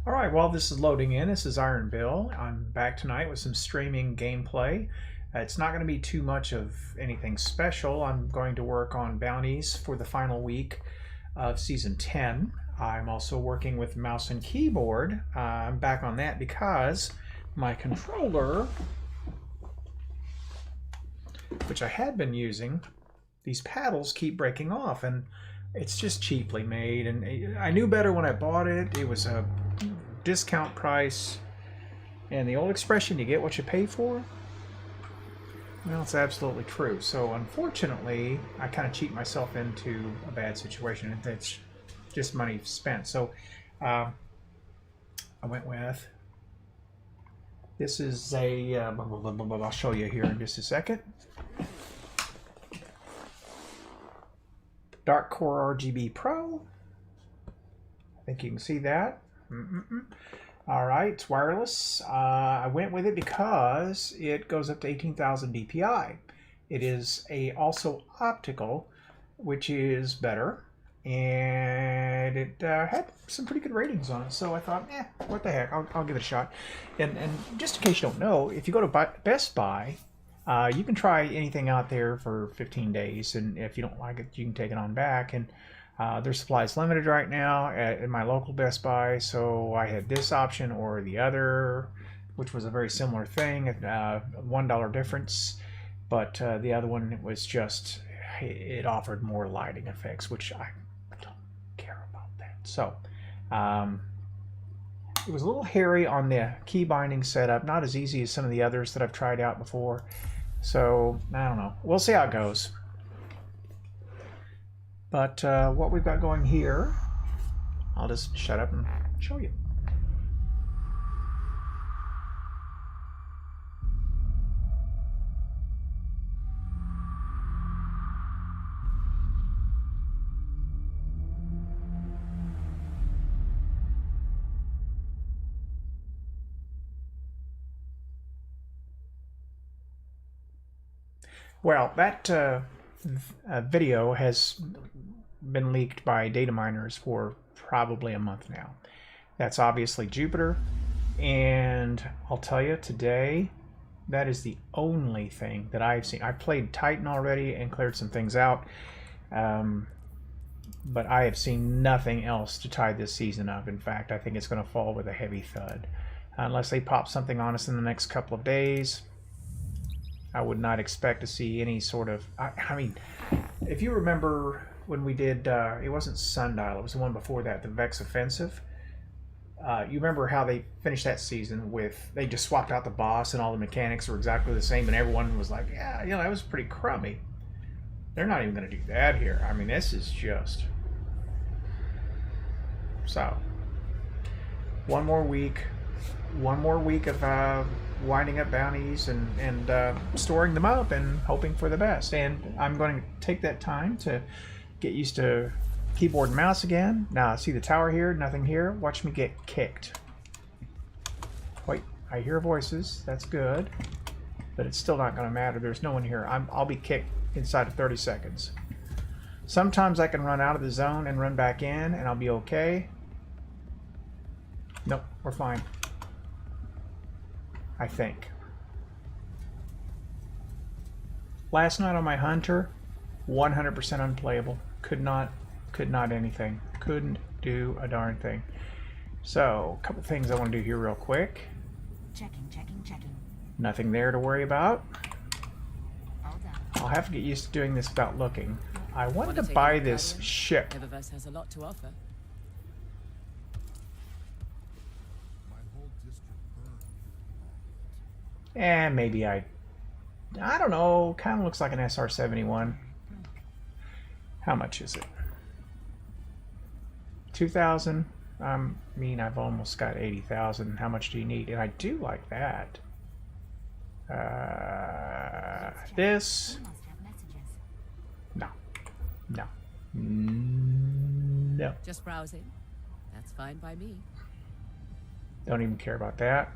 All right, while this is loading in, this is Iron Bill. I'm back tonight with some streaming gameplay. It's not going to be too much of anything special. I'm going to work on Bounties for the final week of Season 10. I'm also working with mouse and keyboard. I'm back on that because my controller, which I had been using, these paddles keep breaking off, and it's just cheaply made. And I knew better when I bought it. It was a discount price, and the old expression, you get what you pay for, well, it's absolutely true. So unfortunately I kind of cheat myself into a bad situation. It's just money spent. So I went with, this is a I'll show you here in just a second, Dark Core RGB Pro. I think you can see that. All right, it's wireless. I went with it because it goes up to 18,000 dpi. It is also optical, which is better, and it had some pretty good ratings on it. So I thought, what the heck, I'll give it a shot. And just in case you don't know, if you go to Best Buy, you can try anything out there for 15 days, and if you don't like it, you can take it on back. And their supply is limited right now at my local Best Buy, so I had this option or the other, which was a very similar thing, $1 difference, but the other one was just, it offered more lighting effects, which I don't care about that. So it was a little hairy on the key binding setup, not as easy as some of the others that I've tried out before, so I don't know. We'll see how it goes. But what we've got going here, I'll just shut up and show you. Well, that video has been leaked by data miners for probably a month now. That's obviously Jupiter, and I'll tell you today, that is the only thing that I've seen. I played Titan already and cleared some things out, but I have seen nothing else to tie this season up. In fact, I think it's going to fall with a heavy thud. Unless they pop something on us in the next couple of days, I would not expect to see any sort of... I mean, if you remember when we did, it wasn't Sundial, it was the one before that, the Vex Offensive. You remember how they finished that season with, they just swapped out the boss and all the mechanics were exactly the same, and everyone was like, yeah, you know, that was pretty crummy. They're not even going to do that here. I mean, this is just... So, one more week of winding up bounties and storing them up and hoping for the best. And I'm going to take that time to get used to keyboard and mouse again. Now, see the tower here, nothing here. Watch me get kicked. Wait, I hear voices. That's good. But it's still not going to matter. There's no one here. I'll be kicked inside of 30 seconds. Sometimes I can run out of the zone and run back in, and I'll be okay. Nope, we're fine. I think. Last night on my Hunter, 100% unplayable. Could not anything. Couldn't do a darn thing. So, a couple things I want to do here real quick. Checking. Nothing there to worry about. I'll have to get used to doing this without looking. I wanted to buy this ship. Eververse has a lot to offer. And maybe I don't know, kind of looks like an SR-71. How much is it? 2,000? I mean, I've almost got 80,000. How much do you need? And I do like that. This? No. Just browsing. That's fine by me. Don't even care about that.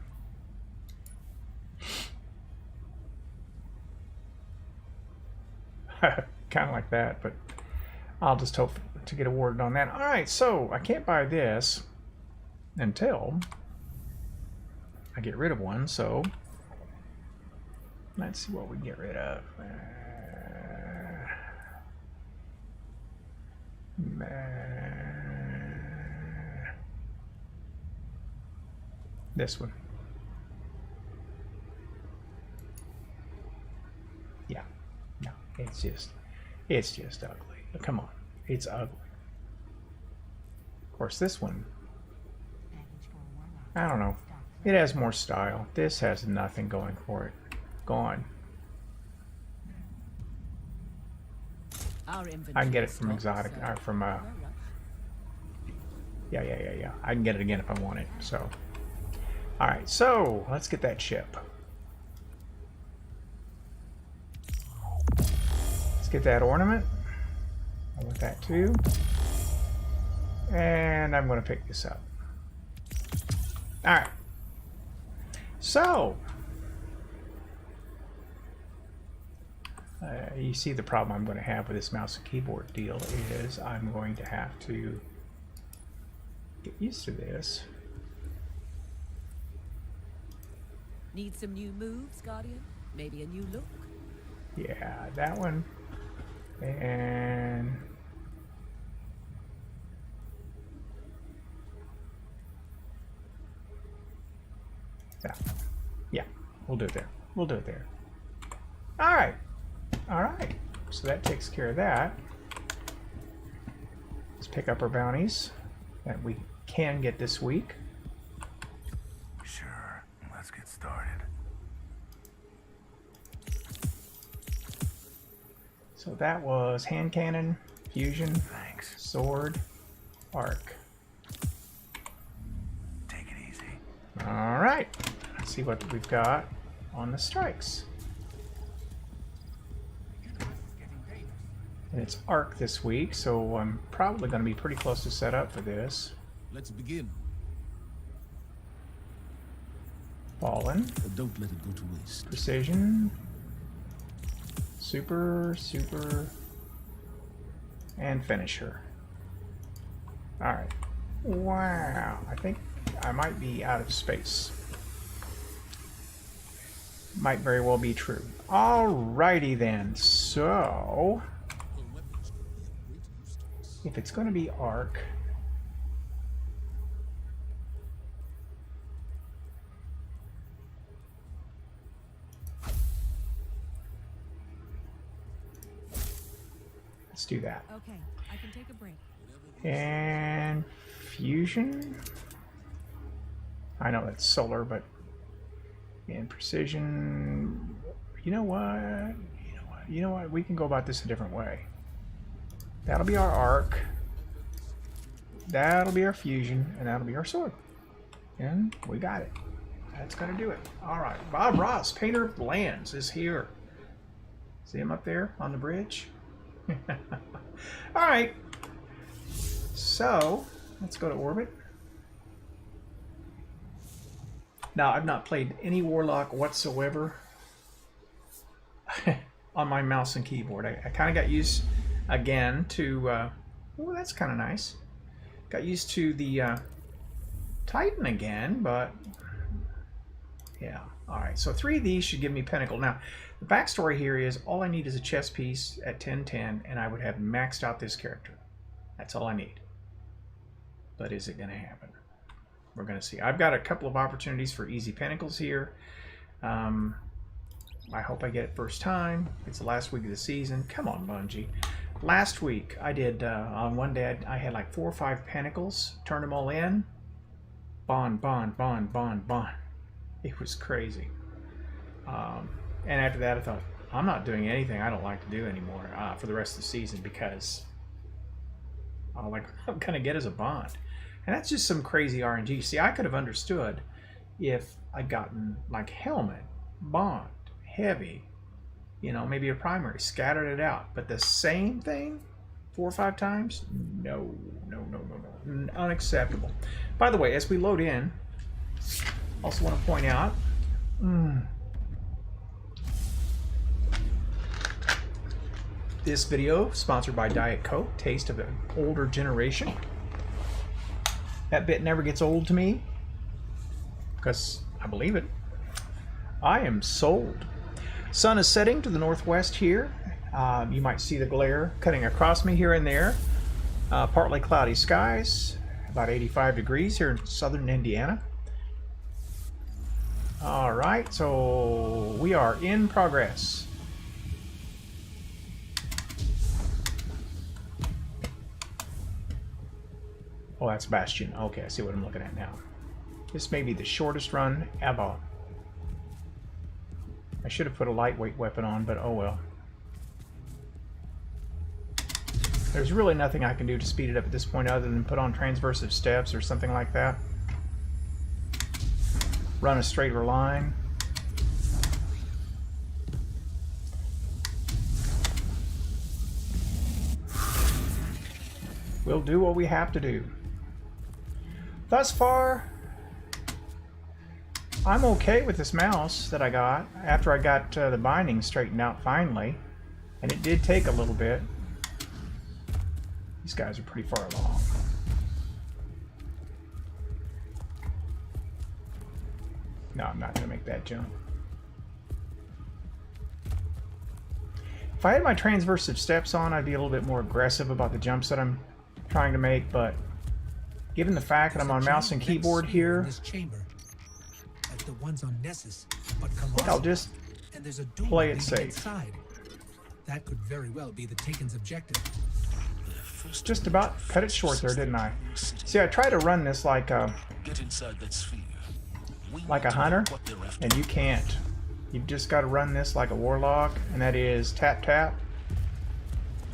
Kind of like that, but I'll just hope to get awarded on that. All right, so I can't buy this. until I get rid of one. So let's see what we get rid of. This one. Yeah, no, it's just ugly. Come on, it's ugly. Of course, this one, I don't know. It has more style. This has nothing going for it. Gone. I can get it from exotic, or from yeah. I can get it again if I want it. So, all right. So let's get that ship. Let's get that ornament. I want that too. And I'm going to pick this up. All right. So, you see the problem I'm going to have with this mouse and keyboard deal is I'm going to have to get used to this. Need some new moves, Guardian? Maybe a new look? Yeah, that one. And yeah, we'll do it there. We'll do it there. All right. All right. So that takes care of that. Let's pick up our bounties that we can get this week. Sure. Let's get started. So that was hand cannon, fusion, Thanks. sword, arc. Take it easy. All right. Let's see what we've got on the strikes. And it's arc this week, so I'm probably going to be pretty close to set up for this. Let's begin. Fallen, But don't let it go to waste. precision, super, and finisher. All right. Wow. I think I might be out of space. Might very well be true. Alrighty then. So, if it's going to be arc, let's do that. Okay, I can take a break. And fusion. I know that's solar, but and precision. You know what? We can go about this a different way. That'll be our arc. That'll be our fusion, and that'll be our sword. And we got it. That's gonna do it. All right, Bob Ross, painter of lands, is here. See him up there on the bridge? All right. So let's go to orbit. Now, I've not played any Warlock whatsoever on my mouse and keyboard. I kind of got used again to, oh, that's kind of nice. Got used to the Titan again, but yeah. All right, so 3 of these should give me Pinnacle. Now, the backstory here is all I need is a chess piece at 10/10, and I would have maxed out this character. That's all I need. But is it going to happen? We're going to see. I've got a couple of opportunities for easy Pinnacles here. I hope I get it first time. It's the last week of the season. Come on, Bungie. Last week, I did, on one day, I had like 4 or 5 Pinnacles, turned them all in. Bond. It was crazy. And after that, I thought, I'm not doing anything I don't like to do anymore for the rest of the season because all I'm going to get is a Bond. And that's just some crazy RNG. See, I could have understood if I'd gotten like Helmet, Bond, Heavy, you know, maybe a primary, scattered it out. But the same thing 4 or 5 times? No. Unacceptable. By the way, as we load in, also want to point out, this video sponsored by Diet Coke, taste of an older generation. That bit never gets old to me, because I believe it. I am sold. Sun is setting to the northwest here. You might see the glare cutting across me here and there. Partly cloudy skies, about 85 degrees here in southern Indiana. All right, so we are in progress. Oh, that's Bastion. Okay, I see what I'm looking at now. This may be the shortest run ever. I should have put a lightweight weapon on, but oh well. There's really nothing I can do to speed it up at this point other than put on transversive steps or something like that. Run a straighter line. We'll do what we have to do. Thus far, I'm okay with this mouse that I got after I got the binding straightened out finally. And it did take a little bit. These guys are pretty far along. No, I'm not going to make that jump. If I had my transversive steps on, I'd be a little bit more aggressive about the jumps that I'm trying to make, but given the fact that I'm on mouse and keyboard here, like the ones on Nessus, but I think I'll just play it safe. Inside. That could very well be the Taken's objective. Just about cut it short there, didn't I? See, I try to run this like a hunter, and you can't. You've just got to run this like a warlock, and that is tap tap.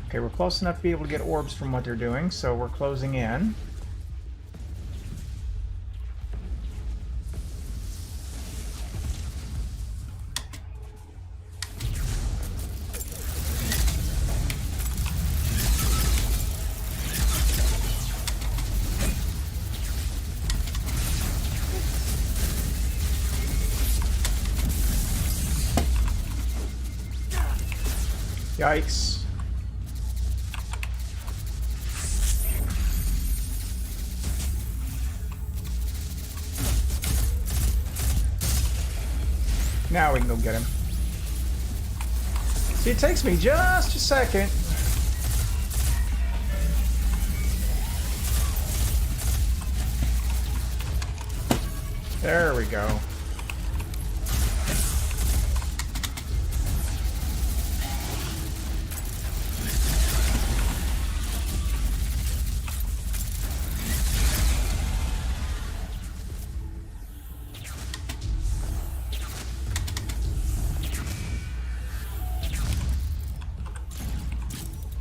Okay, we're close enough to be able to get orbs from what they're doing, so we're closing in. Yikes. Now we can go get him. See, it takes me just a second. There we go.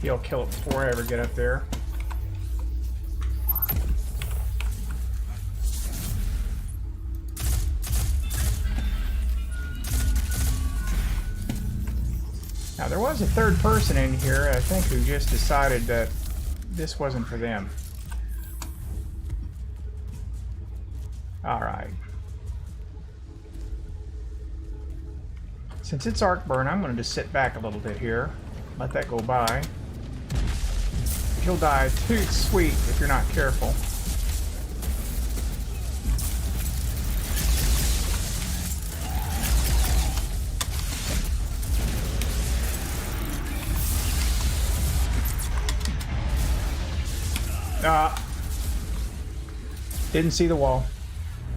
He'll kill it before I ever get up there. Now there was a third person in here, I think, who just decided that this wasn't for them. Alright. Since it's arc burn, I'm going to just sit back a little bit here. Let that go by. You'll die too sweet if you're not careful. Didn't see the wall.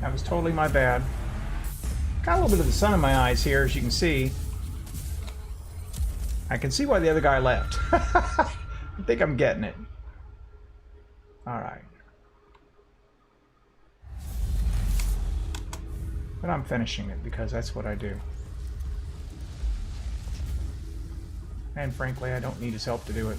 That was totally my bad. Got a little bit of the sun in my eyes here, as you can see. I can see why the other guy left. I think I'm getting it. Alright. But I'm finishing it because that's what I do. And frankly, I don't need his help to do it.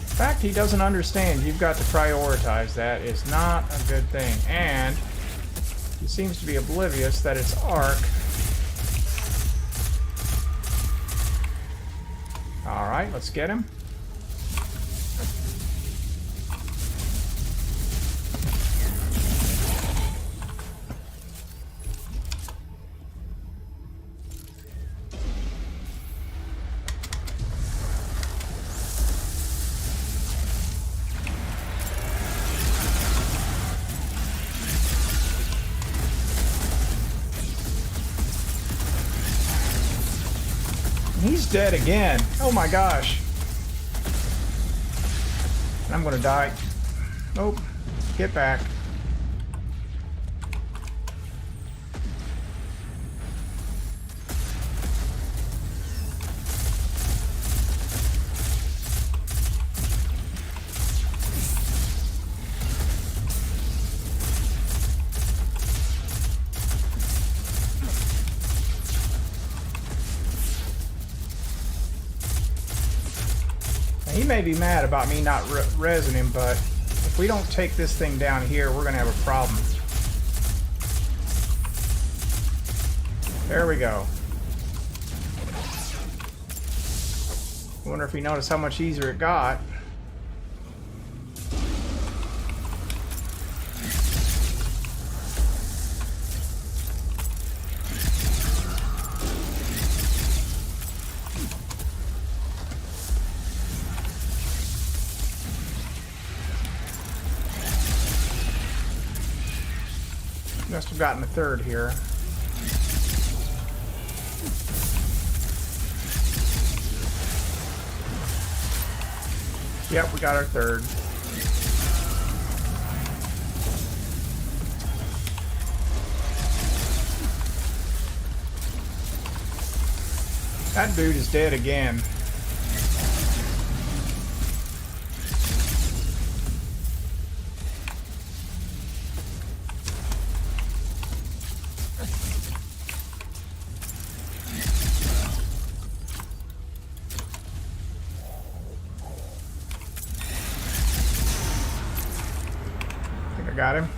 The fact he doesn't understand you've got to prioritize that is not a good thing, and he seems to be oblivious that it's arc. Alright, let's get him. dead again. Oh my gosh. I'm gonna die. Nope. Get back. He may be mad about me not rezzing him, but if we don't take this thing down here, we're going to have a problem. There we go. I wonder if he noticed how much easier it got. Must have gotten a third here. Yep, we got our third. That dude is dead again. Got him.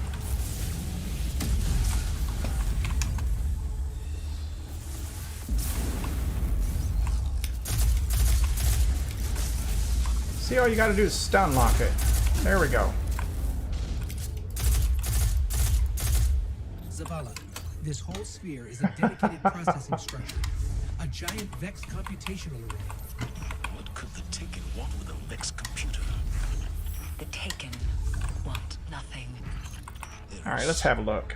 See, all you got to do is stun lock it. There we go. Zavala, this whole sphere is a dedicated processing structure. A giant Vex computational array. What could the Taken want with a Vex computer? The Taken want nothing. Alright, let's have a look.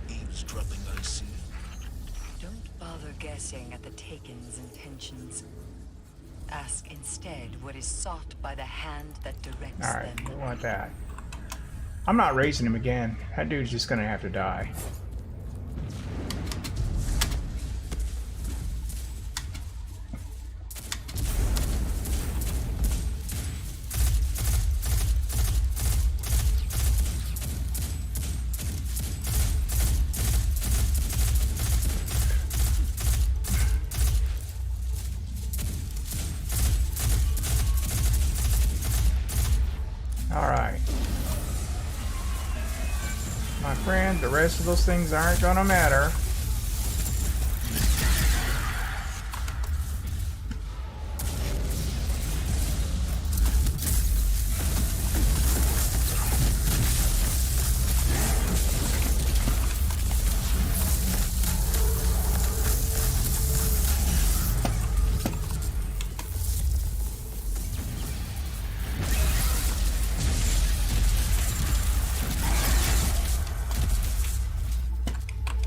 Eavesdropping, I see. Don't bother guessing at the Taken's intentions. Ask instead what is sought by the hand that directs Alright, them. we want that. I'm not raising him again. That dude's just gonna have to die. Alright. My friend, the rest of those things aren't gonna matter.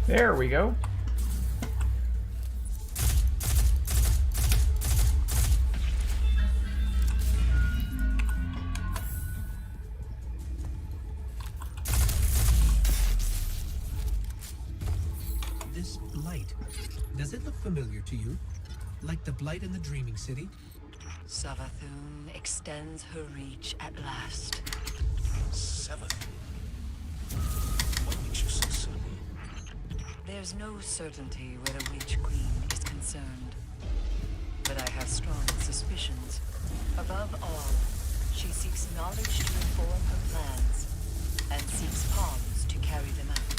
There we go. This blight, does it look familiar to you? Like the blight in the Dreaming City? Savathun extends her reach at last. 7. What makes you so certain? There's no certainty where the Witch Queen is concerned. But I have strong suspicions. Above all, she seeks knowledge to inform her plans, and seeks pawns to carry them out.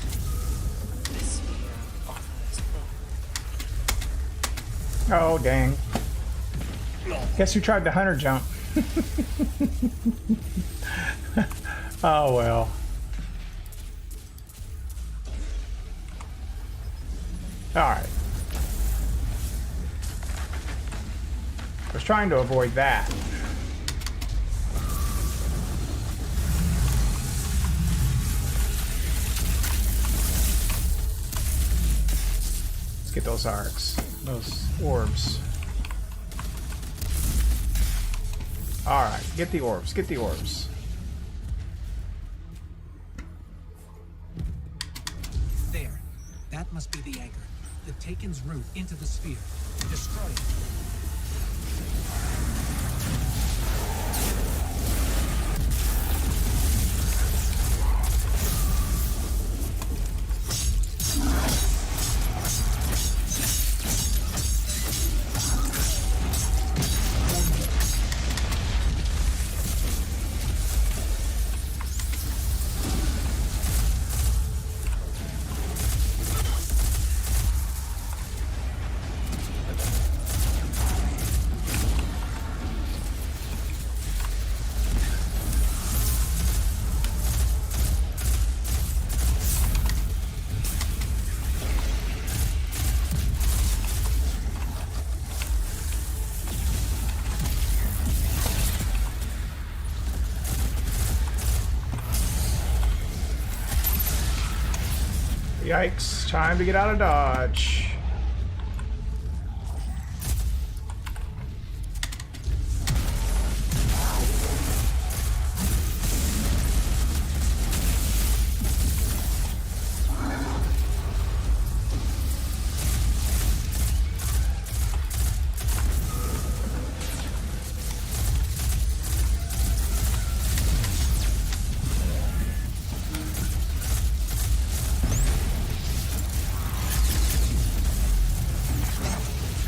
The sphere offers both. Oh, dang. Guess who tried the hunter jump? Oh, well. Alright. I was trying to avoid that. Let's get those arcs. Those orbs. Alright, get the orbs, get the orbs. There. That must be the anchor. The Taken's route into the sphere. Destroy it. Yikes, time to get out of Dodge.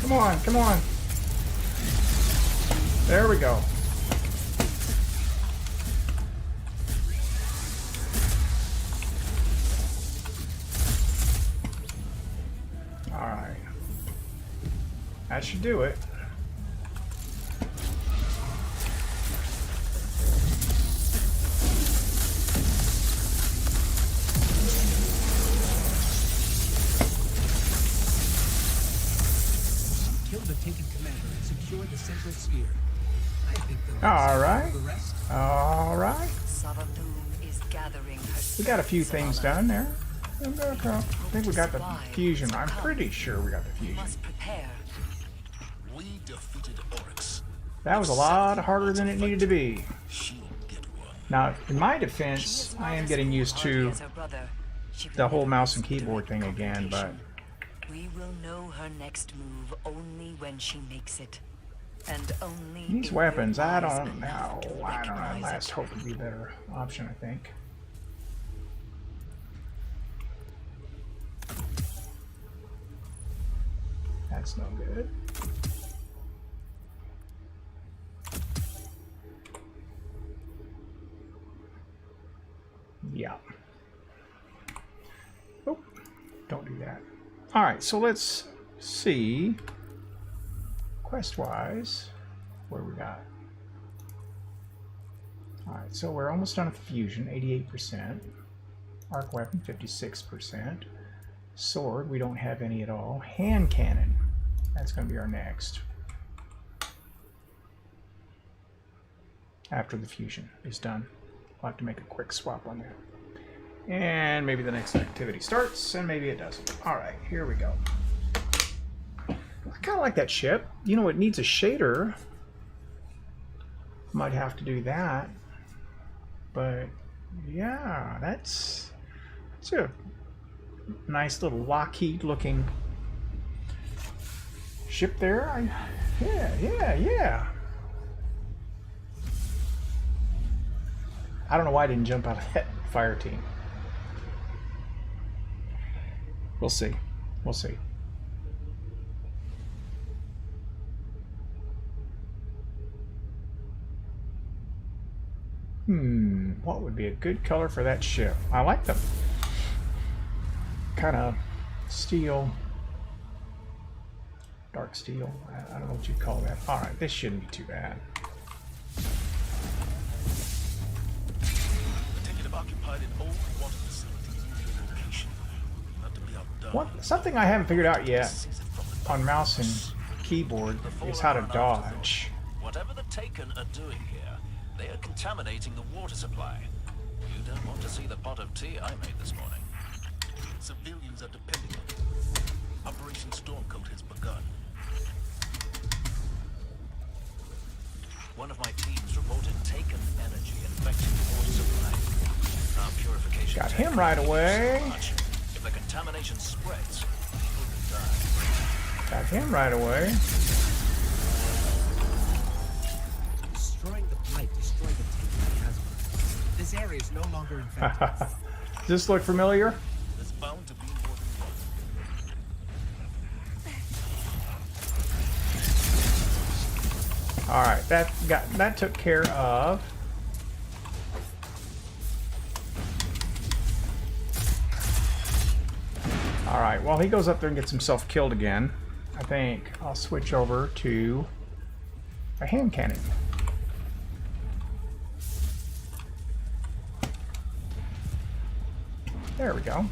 Come on, come on. There we go. All right. That should do it. Kill the Taken commander and secure the central sphere. I think the All right. the rest. All right. Savathun is gathering her We got a few strength, things Zavala. done there. I think we got the fusion. I'm pretty sure we got the We fusion. must prepare. We defeated Oryx. That was a lot harder than it needed to be. She'll get one. Now, in my She defense, is I not am as getting used foolhardy to as her brother. She will the whole never mouse and risk keyboard thing direct again, but confrontation. We will know her next move only when she makes it. And only these if we're weapons, I wise don't enough know. to I don't know. recognize Last it. hope would be a better option, I think. That's no good. Yeah. Oh, don't do that. All right, so let's see. Quest-wise, what do we got? All right, so we're almost done with the fusion, 88%. Arc weapon, 56%. Sword, we don't have any at all. Hand cannon, that's going to be our next. After the fusion is done. We'll have to make a quick swap on that. And maybe the next activity starts, and maybe it doesn't. All right, here we go. I kind of like that ship. You know, it needs a shader. Might have to do that. But, yeah, that's a nice little Lockheed looking ship there. Yeah. I don't know why I didn't jump out of that fire team. We'll see. We'll see. What would be a good color for that ship? I like them. Kind of steel. Dark steel. I don't know what you'd call that. Alright, this shouldn't be too bad. The Taken have occupied an old water facility in the location. Not to be outdone. Something I haven't figured out yet Seize it from the on mouse and keyboard is how to dodge. Whatever the Taken are doing here, they are contaminating the water supply. You don't want to see the pot of tea I made this morning. Civilians are depending on it. Operation Stormcoat has begun. One of my teams reported taken energy infecting the water supply. Our purification Got tech him right can't do away. so much. If the contamination spreads, people will die. Got him right away. Destroying the blight destroyed the tainted miasma. This area is no longer infected. Does this look familiar? There's bound to be more than one. All right, that took care of. All right, while he goes up there and gets himself killed again, I think I'll switch over to a hand cannon. There we go.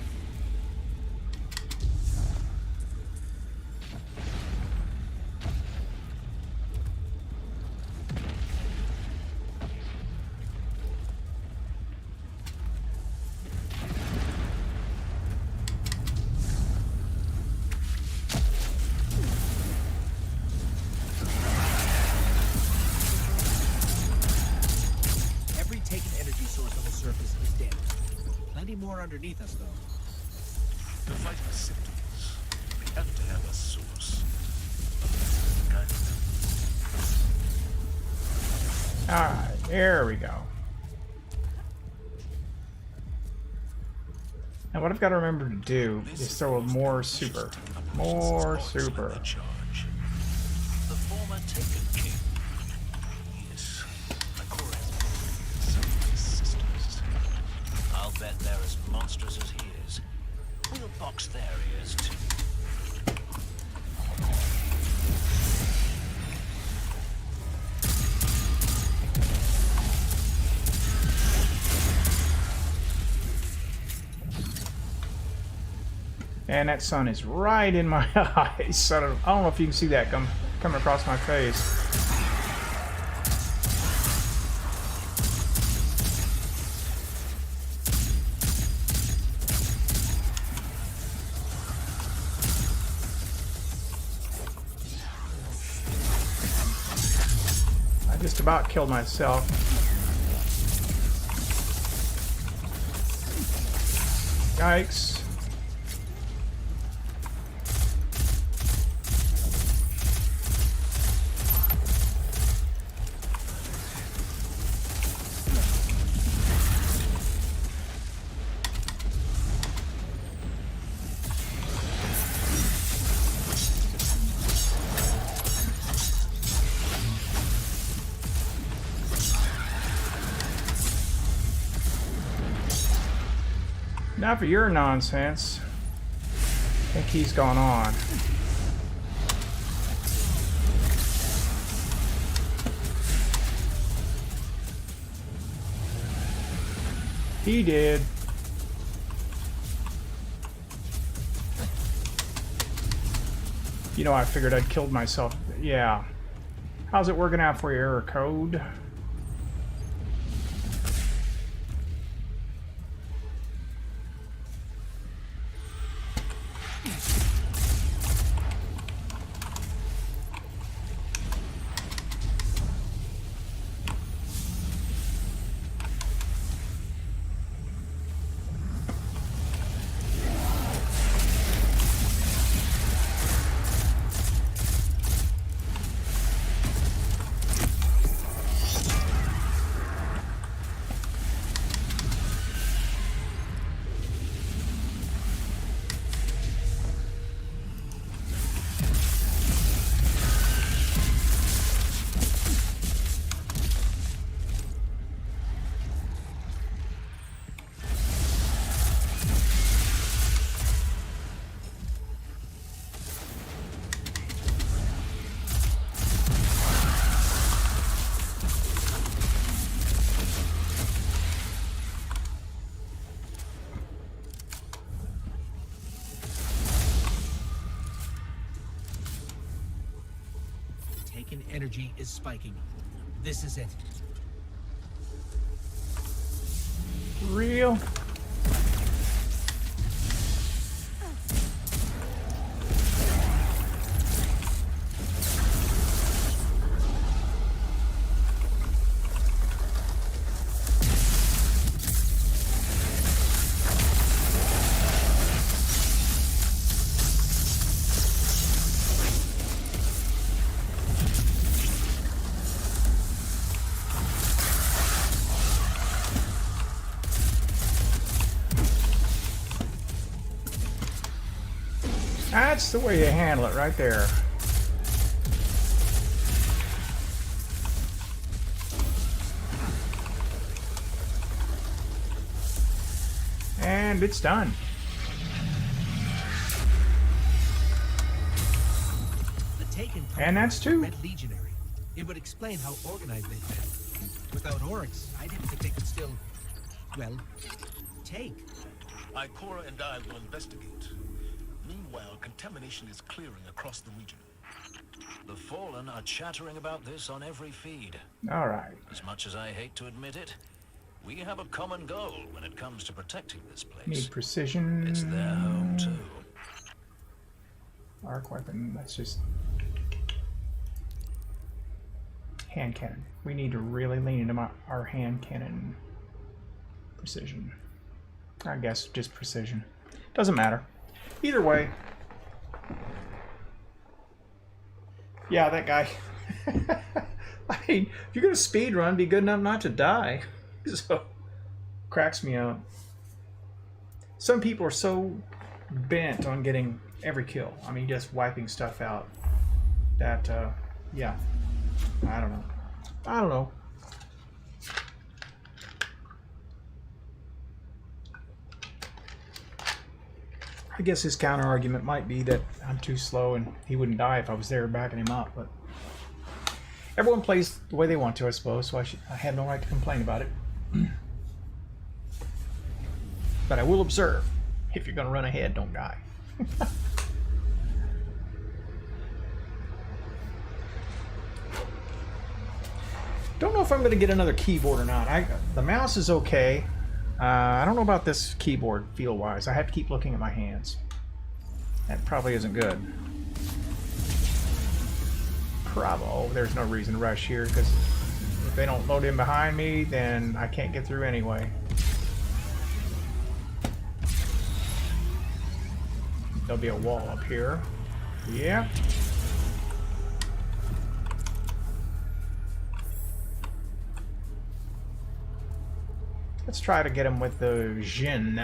Every taken energy source on the surface is dead. Plenty more underneath us, though. To fight the symptoms, we have to have a source. Kind of. All right, there we go. And what I've got to remember to do is throw more super. More super. Charge. The former taken king. Yes, my core has some of his systems. I'll bet they're as monstrous as he is. We'll box their ears too. And that sun is right in my eyes. So I don't know if you can see that coming across my face. I just about killed myself. Yikes. Not for your nonsense. I think he's gone on. He did. You know, I figured I'd killed myself. Yeah. How's it working out for your error code? Taken energy is spiking. This is it. Real? That's the way you handle it right there. And it's done. The Taken And that's two. Red Legionary. It would explain how organized they've been. Without Oryx, I didn't think they could still, well, take. Ikora and I will investigate. Meanwhile, contamination is clearing across the region. The Fallen are chattering about this on every feed. All right. As much as I hate to admit it, we have a common goal when it comes to protecting this place. Need precision. It's their home too. Arc weapon. That's just hand cannon. We need to really lean into our hand cannon precision. I guess just precision. Doesn't matter. Either way. Yeah, that guy. I mean, if you're gonna speed run, be good enough not to die. So cracks me up. Some people are so bent on getting every kill. I mean, just wiping stuff out. That yeah. I don't know. I don't know. I guess his counter argument might be that I'm too slow and he wouldn't die if I was there backing him up, but everyone plays the way they want to, I suppose, so I have no right to complain about it. But I will observe. If you're going to run ahead, don't die. Don't know if I'm going to get another keyboard or not. The mouse is okay. I don't know about this keyboard feel-wise. I have to keep looking at my hands. That probably isn't good. Bravo. There's no reason to rush here, because if they don't load in behind me, then I can't get through anyway. There'll be a wall up here. Yeah. Let's try to get him with the Jin.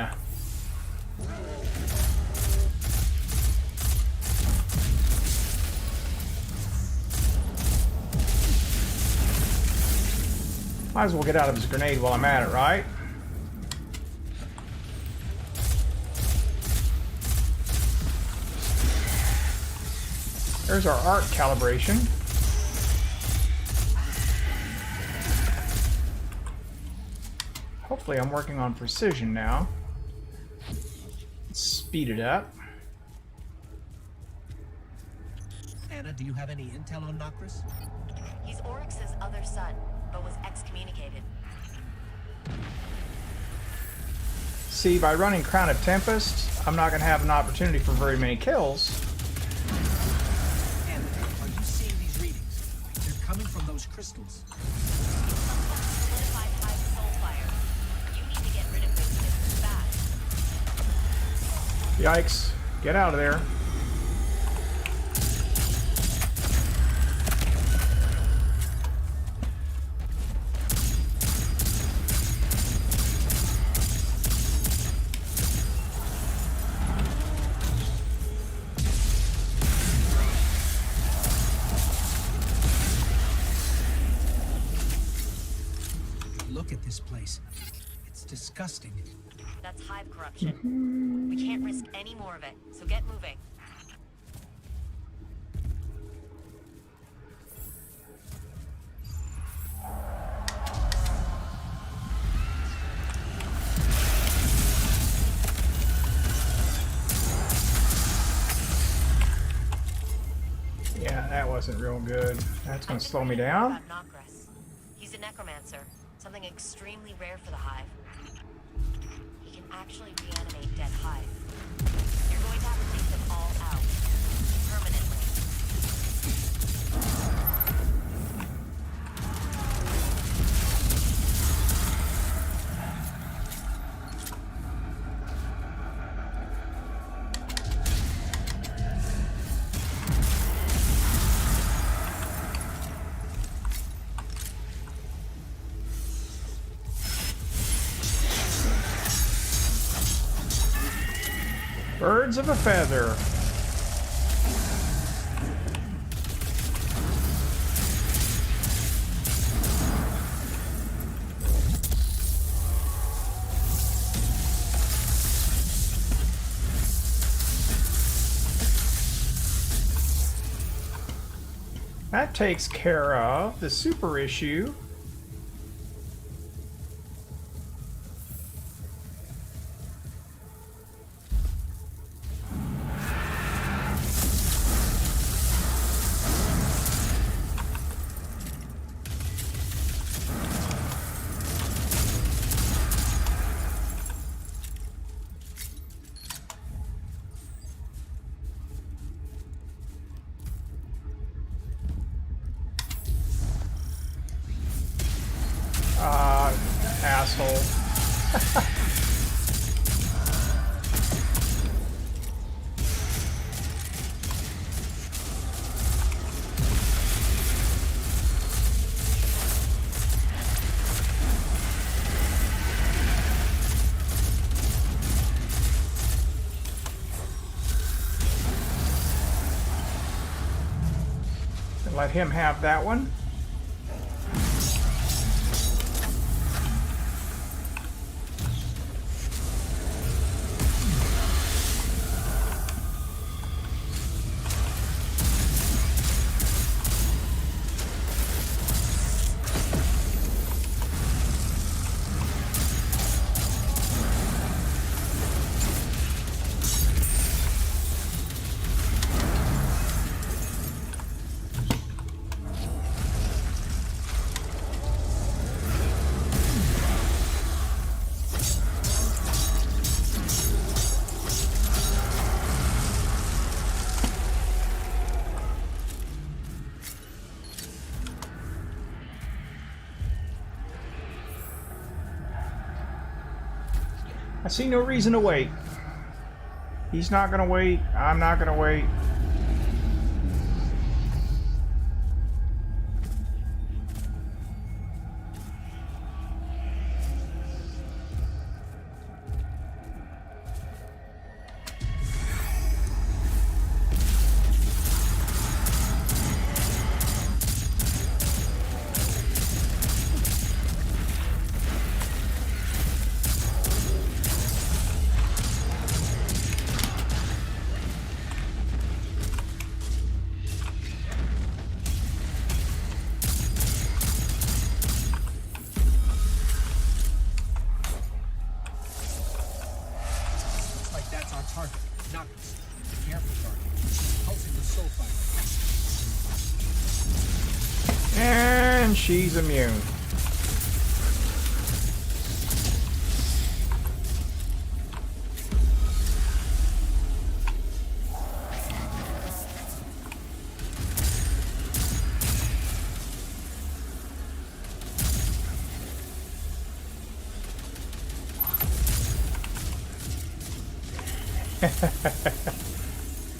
Might as well get out of his grenade while I'm at it, right? There's our arc calibration. Hopefully I'm working on precision now. Let's speed it up. Anna, do you have any intel on Nokris? He's Oryx's other son, but was excommunicated. See, by running Crown of Tempest, I'm not going to have an opportunity for very many kills. Anna, are you seeing these readings? They're coming from those crystals. Solidified high soul fire. You need to get rid of those things fast. Yikes. Get out of there. Look at this place. It's disgusting. That's hive corruption. We can't risk any more of it, so get moving. Yeah, that wasn't real good. That's going to slow me down. About Nokris. He's a necromancer, something extremely rare for the hive. He can actually reanimate dead hive. You're going to have to take them all out. Permanently. Birds of a feather. That takes care of the super issue. Asshole. Let him have that one. I see no reason to wait. He's not gonna wait. I'm not gonna wait. Target, not this. Be careful, target. Pulsing the soul fire. And she's immune.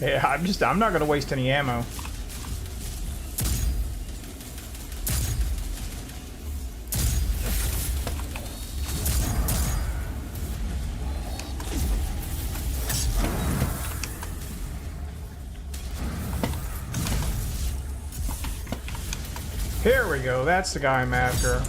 Yeah, I'm not gonna waste any ammo. Here we go, that's the guy I'm after.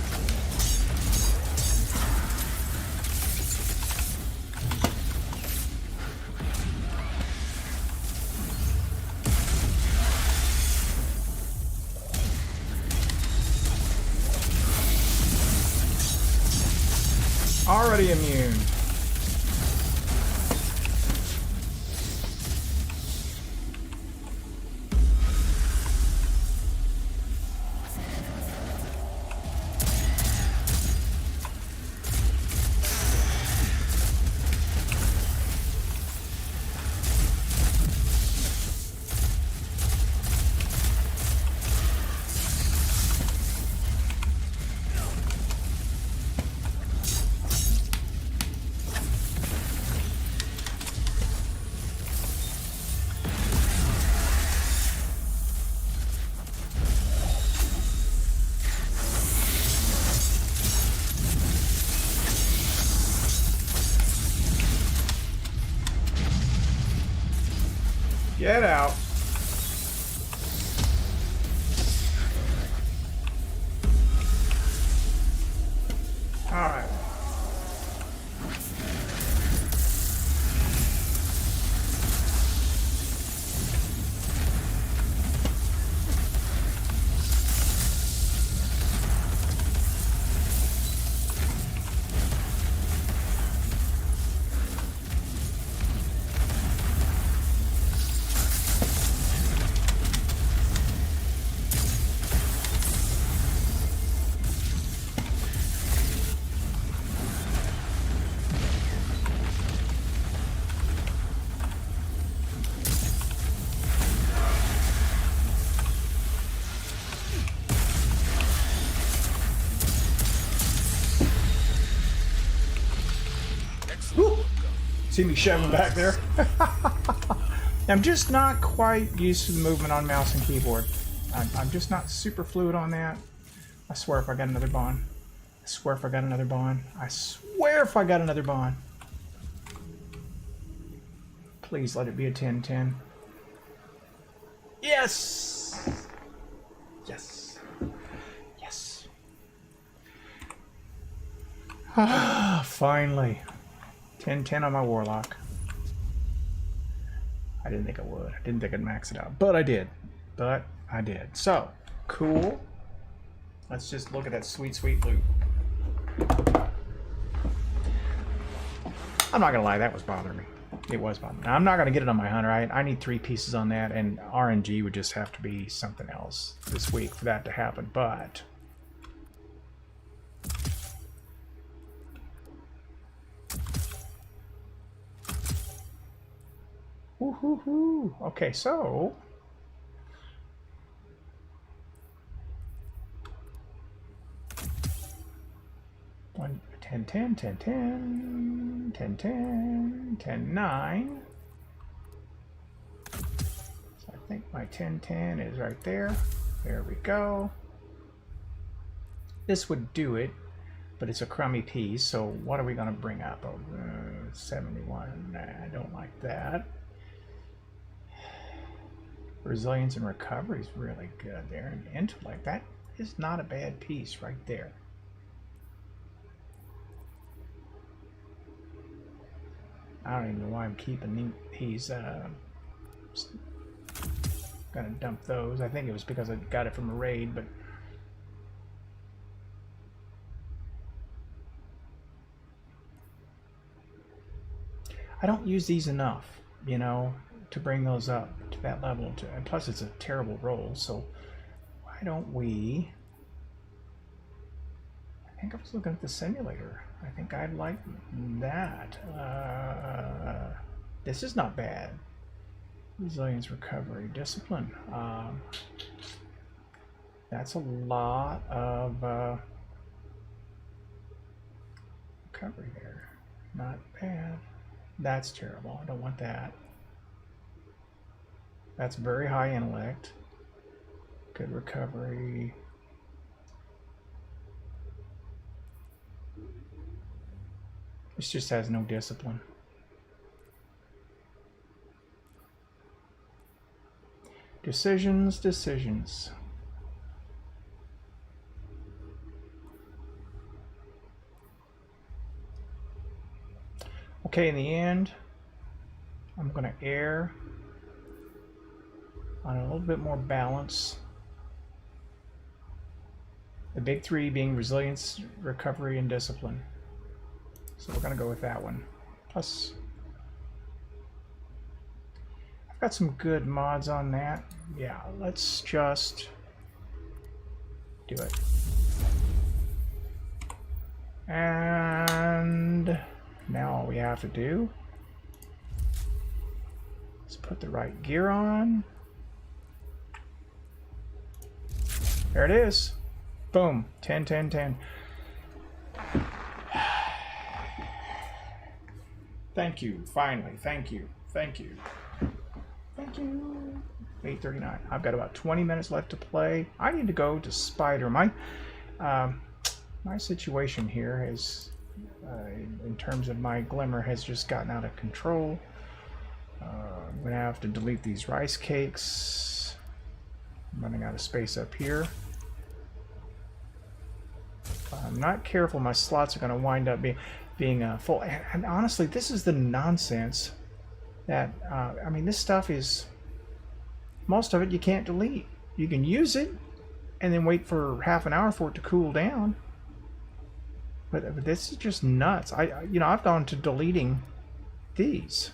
Already immune. Get out. All right. See me shoving back there? I'm just not quite used to the movement on mouse and keyboard. I'm just not super fluid on that. I swear if I got another bond. I swear if I got another bond. I swear if I got another bond. Please let it be a 10-10. Yes! Yes. Yes. Ah, finally. 10-10 on my Warlock. I didn't think I would. I didn't think I'd max it out. But I did. But I did. So, cool. Let's just look at that sweet, sweet loot. I'm not going to lie. That was bothering me. It was bothering me. Now, I'm not going to get it on my hunter. I need 3 pieces on that. And RNG would just have to be something else this week for that to happen. But... woo-hoo-hoo. Okay, so... 10, 10, 10, 10, 10, 10, 10, 9. So I think my 10, 10 is right there. There we go. This would do it, but it's a crummy piece, so what are we going to bring up? Oh, 71. Nah, I don't like that. Resilience and recovery is really good there. And intellect, that is not a bad piece right there. I don't even know why I'm keeping these. Gonna dump those. I think it was because I got it from a raid, but I don't use these enough, you know, to bring those up to that level. And plus, it's a terrible roll. So why don't we? I think I was looking at the simulator. I think I'd like that. This is not bad. Resilience, recovery, discipline. That's a lot of recovery there. Not bad. That's terrible. I don't want that. That's very high intellect. Good recovery. This just has no discipline. Decisions, decisions. Okay, in the end, I'm going to err on a little bit more balance. The big 3 being resilience, recovery, and discipline. So we're going to go with that one. Plus, I've got some good mods on that. Yeah, let's just do it. And now all we have to do is put the right gear on. There it is. Boom. 10, 10, 10. Thank you. Finally. Thank you. Thank you. Thank you. 8:39. I've got about 20 minutes left to play. I need to go to Spider. My situation here is, in terms of my glimmer, has just gotten out of control. I'm going to have to delete these rice cakes. I'm running out of space up here. If I'm not careful, my slots are going to wind up being full. And honestly, this is the nonsense that, I mean, this stuff is, most of it you can't delete. You can use it and then wait for half an hour for it to cool down. But this is just nuts. I've gone to deleting these.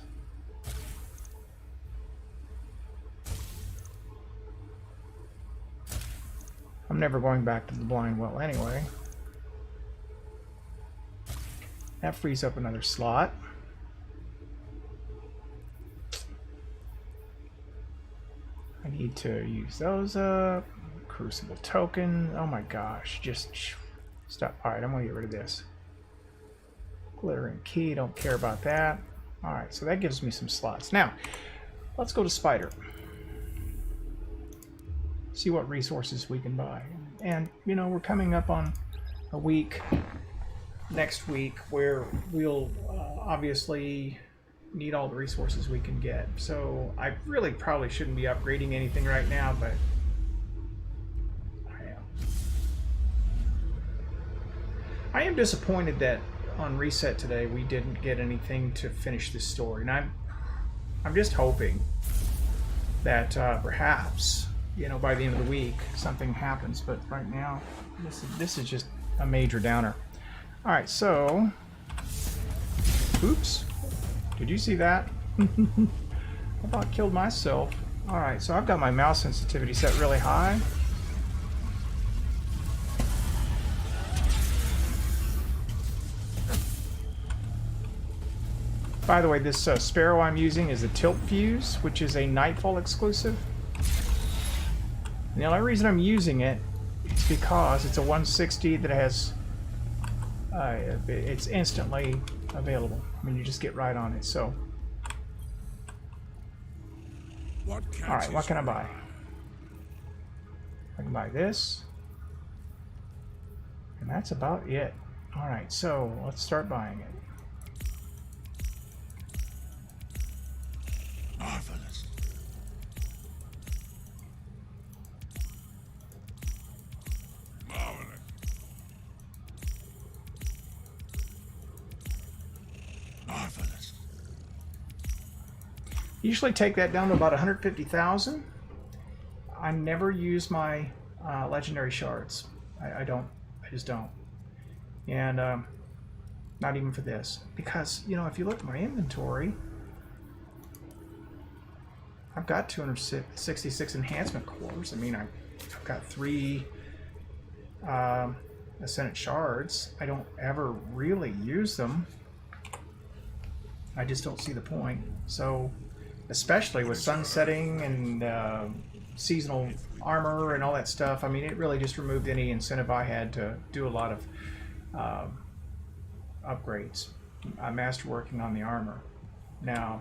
I'm never going back to the blind well anyway. That frees up another slot. I need to use those up. Crucible token. Oh my gosh. Just stop. Alright, I'm going to get rid of this. Glittering key. Don't care about that. Alright, so that gives me some slots. Now, let's go to Spider. See what resources we can buy. And, you know, we're coming up on a week, next week, where we'll obviously need all the resources we can get. So I really probably shouldn't be upgrading anything right now, but I am. I am disappointed that on reset today we didn't get anything to finish this story, and I'm just hoping that perhaps, you know, by the end of the week something happens. But right now, this is just a major downer. All right, so, oops, did you see that? I about killed myself. All right, so I've got my mouse sensitivity set really high. By the way, this Sparrow I'm using is a Tilt Fuse, which is a Nightfall exclusive. And the only reason I'm using it is because it's a 160 that has, it's instantly available. I mean, you just get right on it. So, all right, what can I buy? I can buy this, and that's about it. All right, so let's start buying it. Marvelous. Marvelous. Marvelous. Usually take that down to about 150,000. I never use my legendary shards. I don't. I just don't. And not even for this. Because, you know, if you look at my inventory, I've got 266 enhancement cores. I mean, I've got 3 Ascendant shards. I don't ever really use them. I just don't see the point. So, especially with sunsetting and seasonal armor and all that stuff, I mean, it really just removed any incentive I had to do a lot of upgrades. I'm masterworking on the armor. Now,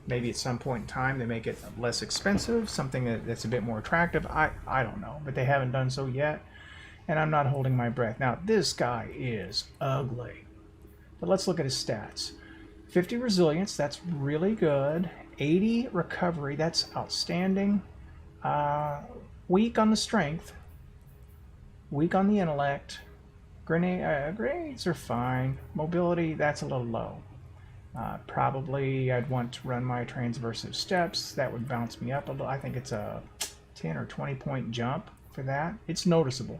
maybe at some point in time they make it less expensive, something that's a bit more attractive. I don't know, but they haven't done so yet, and I'm not holding my breath. Now, this guy is ugly, but let's look at his stats. 50 resilience, that's really good. 80 recovery, that's outstanding. Weak on the strength, weak on the intellect. Grenades are fine. Mobility, that's a little low. Probably I'd want to run my transversive steps. That would bounce me up a little. I think it's a 10 or 20 point jump for that. It's noticeable.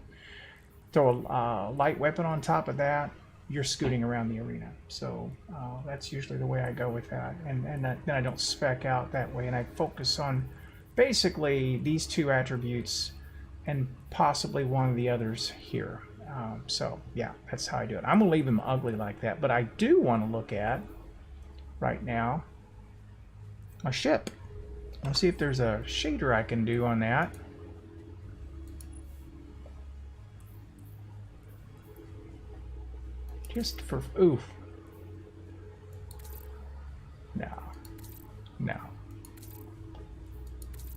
Throw a light weapon on top of that, you're scooting around the arena. So that's usually the way I go with that. And then I don't spec out that way, and I focus on basically these 2 attributes and possibly one of the others here. So yeah, that's how I do it. I'm gonna leave them ugly like that, but I do want to look at right now my ship. Let's see if there's a shader I can do on that. Just for oof. No.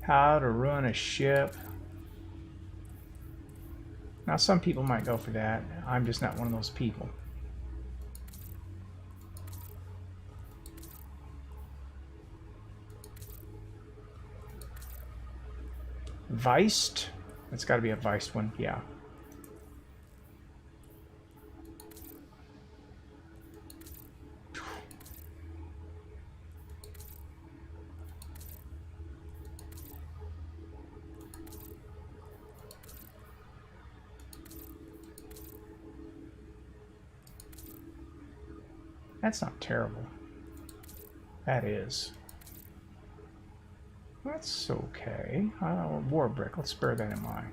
How to run a ship. Now, some people might go for that. I'm just not one of those people. Viced? That's got to be a Viced one, yeah. That's not terrible. That is. That's okay. War brick. Let's bear that in mind.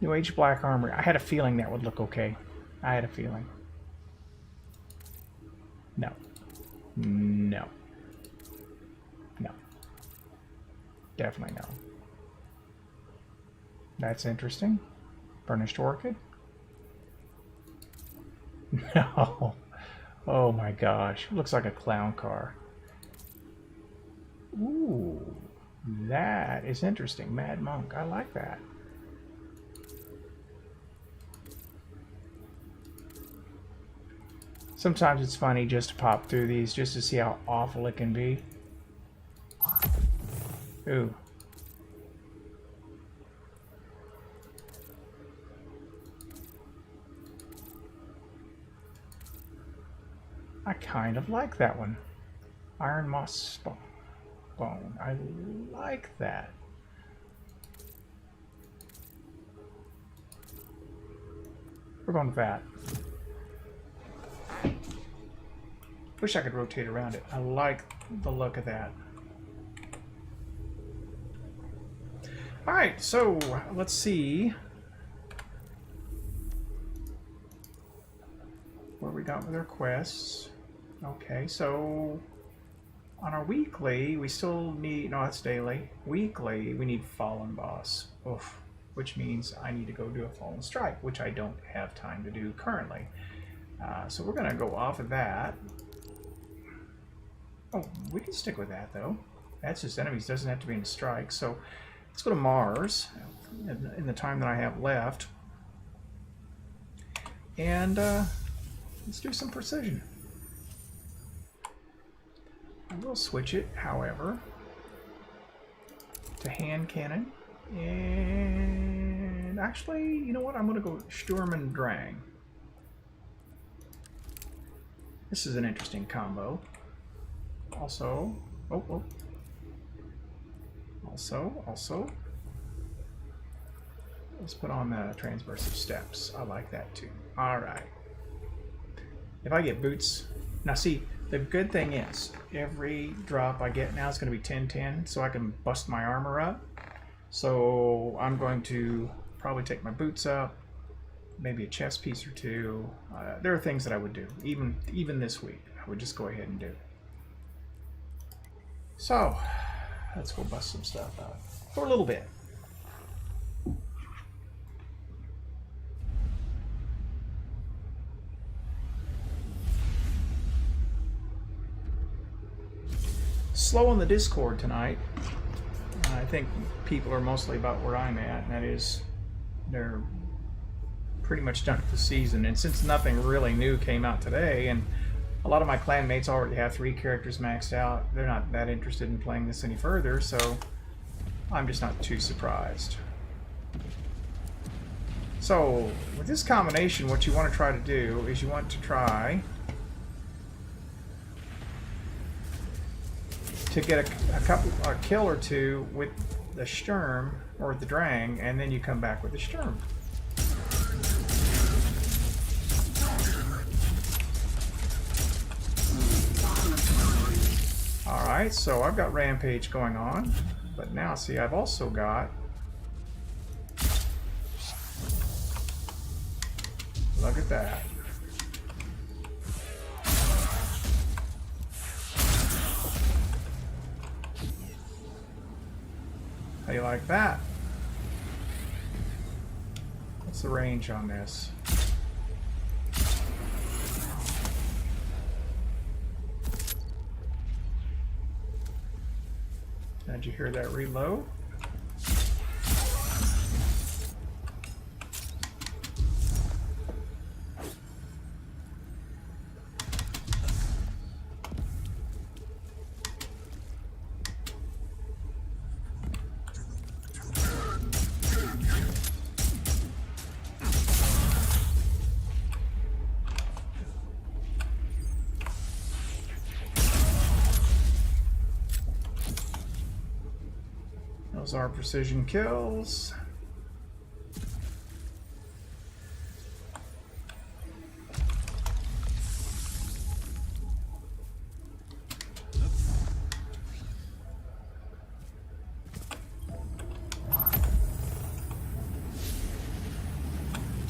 New Age black armor. I had a feeling that would look okay. I had a feeling. No. No. No. Definitely no. That's interesting. Burnished orchid? No. Oh my gosh. Looks like a clown car. Ooh. That is interesting. Mad Monk. I like that. Sometimes it's funny just to pop through these just to see how awful it can be. Ooh. I kind of like that one. Iron moss bone. I like that. We're going with that. Wish I could rotate around it. I like the look of that. Alright, so let's see what we got with our quests. Okay, so on our weekly, we still need, no, that's daily. Weekly, we need Fallen Boss. Oof. Which means I need to go do a Fallen Strike, which I don't have time to do currently. So we're going to go off of that. Oh, we can stick with that, though. That's just enemies. Doesn't have to be in a strike. So let's go to Mars in the time that I have left. And let's do some precision. I will switch it, however, to hand cannon. And actually, you know what? I'm going to go Sturm and Drang. This is an interesting combo. Also, also, let's put on the transversive steps. I like that too. All right. If I get boots, now see, the good thing is every drop I get now is going to be 10-10, so I can bust my armor up. So I'm going to probably take my boots up, maybe a chest piece or two. There are things that I would do, even this week. I would just go ahead and do. So let's go bust some stuff out for a little bit. Slow on the Discord tonight. I think people are mostly about where I'm at, and that is they're pretty much done with the season. And since nothing really new came out today, and a lot of my clan mates already have 3 characters maxed out, they're not that interested in playing this any further, so I'm just not too surprised. So with this combination, what you want to try to do is you want to try to get a kill or two with the Sturm or the Drang, and then you come back with the Sturm. Alright, so I've got Rampage going on, but now see, I've also got, look at that. How do you like that? What's the range on this? Did you hear that reload? Those are precision kills.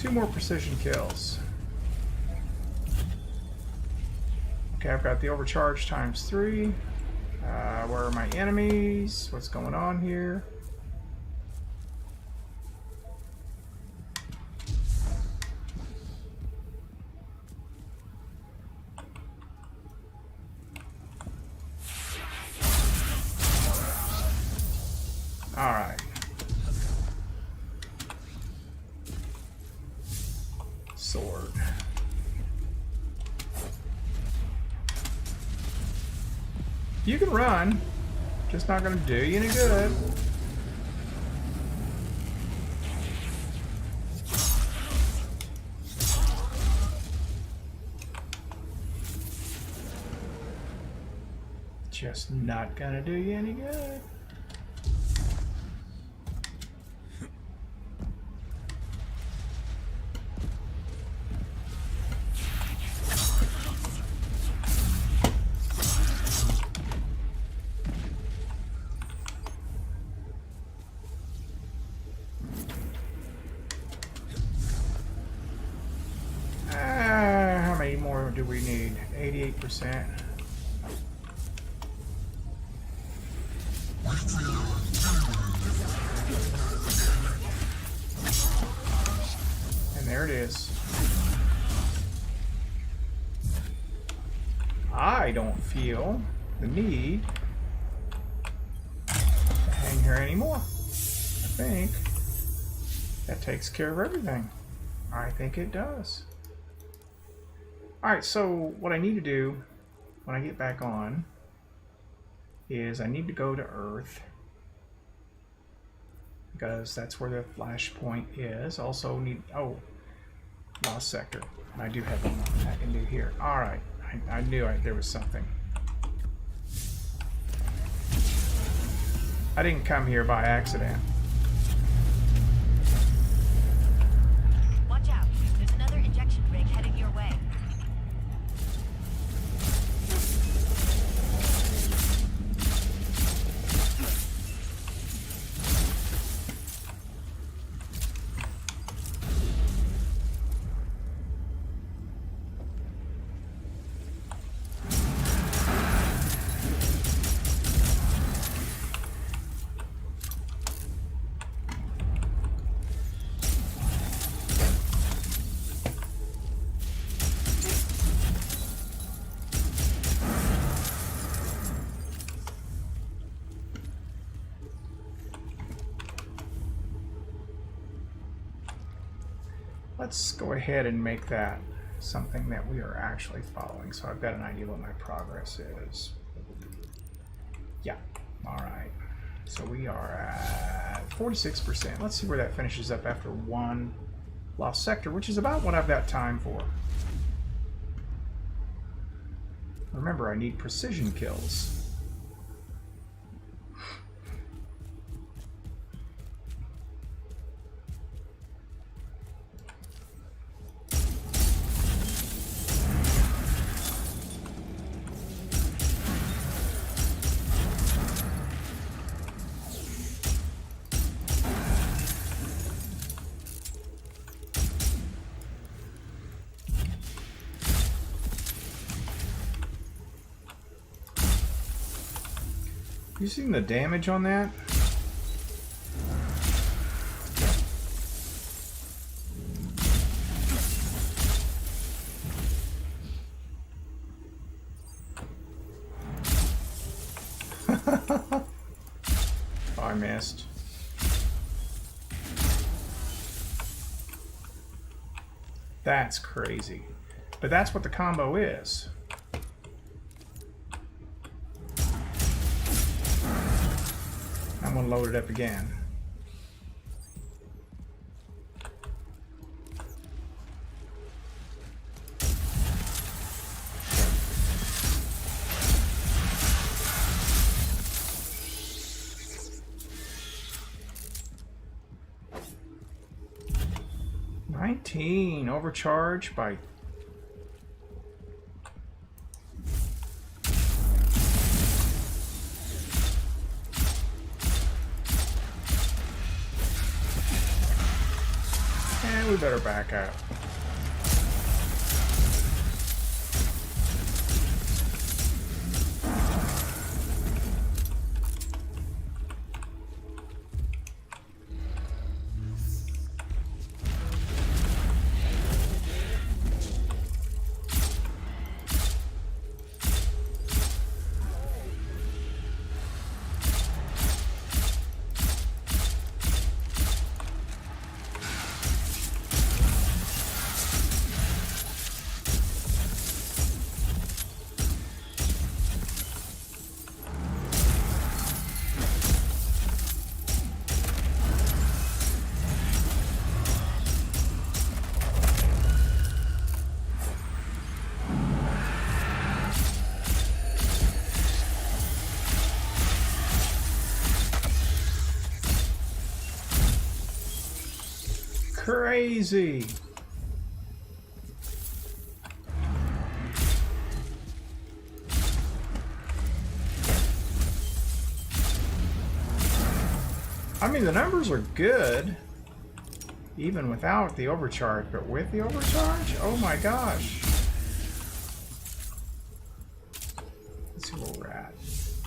Two more precision kills. Okay, I've got the overcharge times 3. Where are my enemies? What's going on here? You can run. Just not gonna do you any good. Just not gonna do you any good. How many more do we need? 88%. And there it is. I don't feel the need to hang here anymore. I think that takes care of everything. I think it does. Alright, so what I need to do when I get back on is I need to go to Earth, because that's where the flashpoint is. Also need, lost sector. I do have one I can do here. Alright, I knew there was something. I didn't come here by accident. Watch out. There's another injection rig headed your way. Let's go ahead and make that something that we are actually following, so I've got an idea what my progress is. Yeah, alright. So we are at 46%. Let's see where that finishes up after one lost sector, which is about what I've got time for. Remember, I need precision kills. You seen the damage on that? Oh, I missed. That's crazy. But that's what the combo is. I'm going to load it up again. Overcharge by we better back out. crazy. I mean, the numbers are good, even without the overcharge, but with the overcharge, oh my gosh. Let's see where we're at.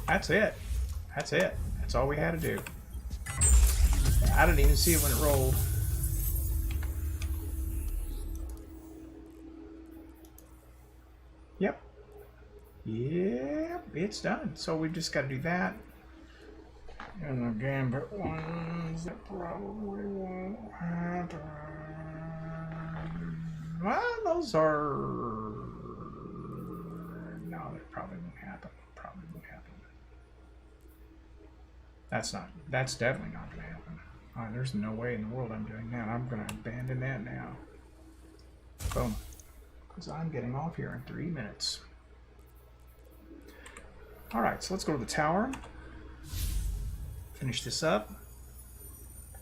That's it. That's it. That's all we had to do. I didn't even see it when it rolled. Yep. Yep, it's done. So we've just got to do that. And the gambit ones that probably won't happen. Well, those are... No, that probably won't happen. Probably won't happen. That's definitely not going to happen. There's no way in the world I'm doing that. I'm going to abandon that now. Boom. Because I'm getting off here in 3 minutes. Alright, so let's go to the tower. Finish this up.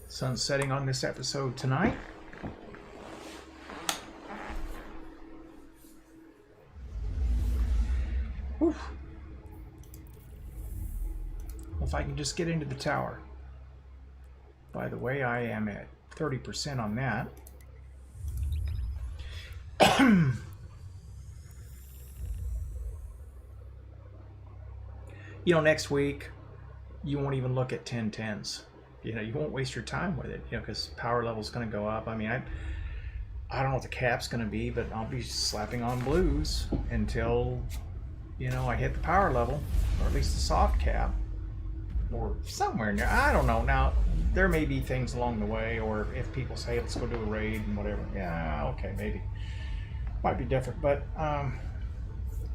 Sun's setting on this episode tonight. Whew. Well, if I can just get into the tower. By the way, I am at 30% on that. You know, next week, you won't even look at 1010s. You know, you won't waste your time with it, you know, because power level's going to go up. I mean, I don't know what the cap's going to be, but I'll be slapping on blues until, you know, I hit the power level, or at least the soft cap, or somewhere in there. I don't know. Now, there may be things along the way, or if people say, let's go do a raid and whatever. Yeah, okay, maybe. Might be different, but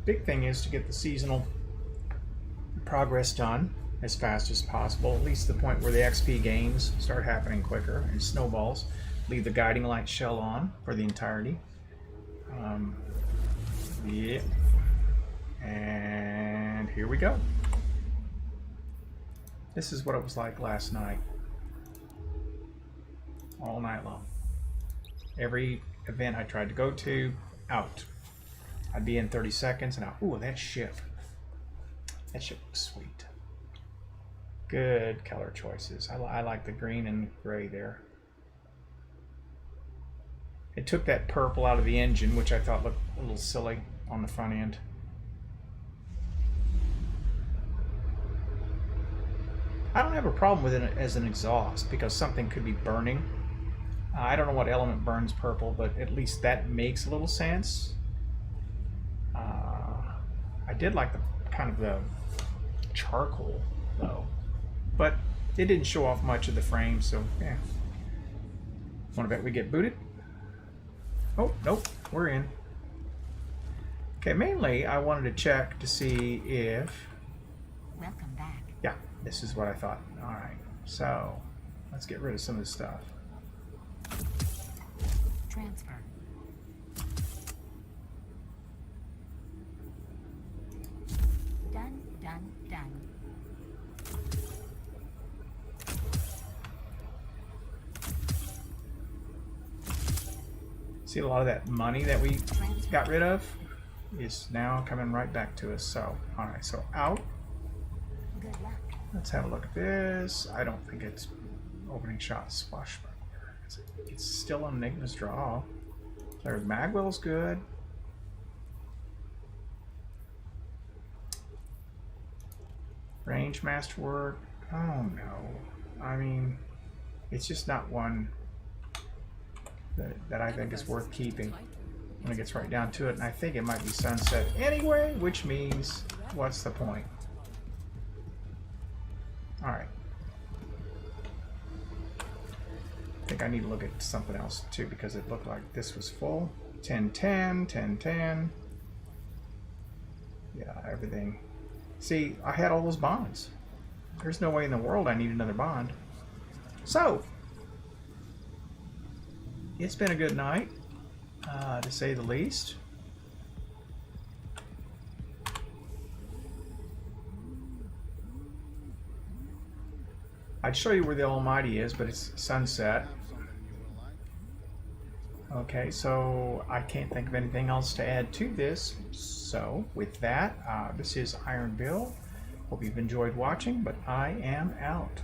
big thing is to get the seasonal progress done as fast as possible, at least the point where the XP gains start happening quicker and snowballs. Leave the guiding light shell on for the entirety. Yeah. And here we go. This is what it was like last night. All night long. Every event I tried to go to, out. I'd be in 30 seconds and out. Ooh, that ship. That ship was sweet. Good color choices. I like the green and gray there. It took that purple out of the engine, which I thought looked a little silly on the front end. I don't have a problem with it as an exhaust because something could be burning. I don't know what element burns purple, but at least that makes a little sense. I did like the kind of the charcoal though, but it didn't show off much of the frame, so yeah. Want to bet we get booted? Oh, nope, we're in. Okay, mainly I wanted to check to see if... Welcome back. Yeah, this is what I thought. Alright, so let's get rid of some of this stuff. Transfer. Done, done, done. See, a lot of that money that we got rid of is now coming right back to us. So, alright, so out. Good luck. Let's have a look at this. I don't think it's opening shot swashbuckler. It's still an Enigma's draw. Their Magwell's good. Range masterwork. Oh no. I mean, it's just not one that I think is worth keeping when it gets right down to it. And I think it might be sunset anyway, which means what's the point? Alright. I think I need to look at something else too because it looked like this was full. 1010, 1010. Yeah, everything. See, I had all those bonds. There's no way in the world I need another bond. So, it's been a good night, to say the least. I'd show you where the Almighty is, but it's sunset. Okay, so I can't think of anything else to add to this. So with that, this is Iron Bill. Hope you've enjoyed watching, but I am out.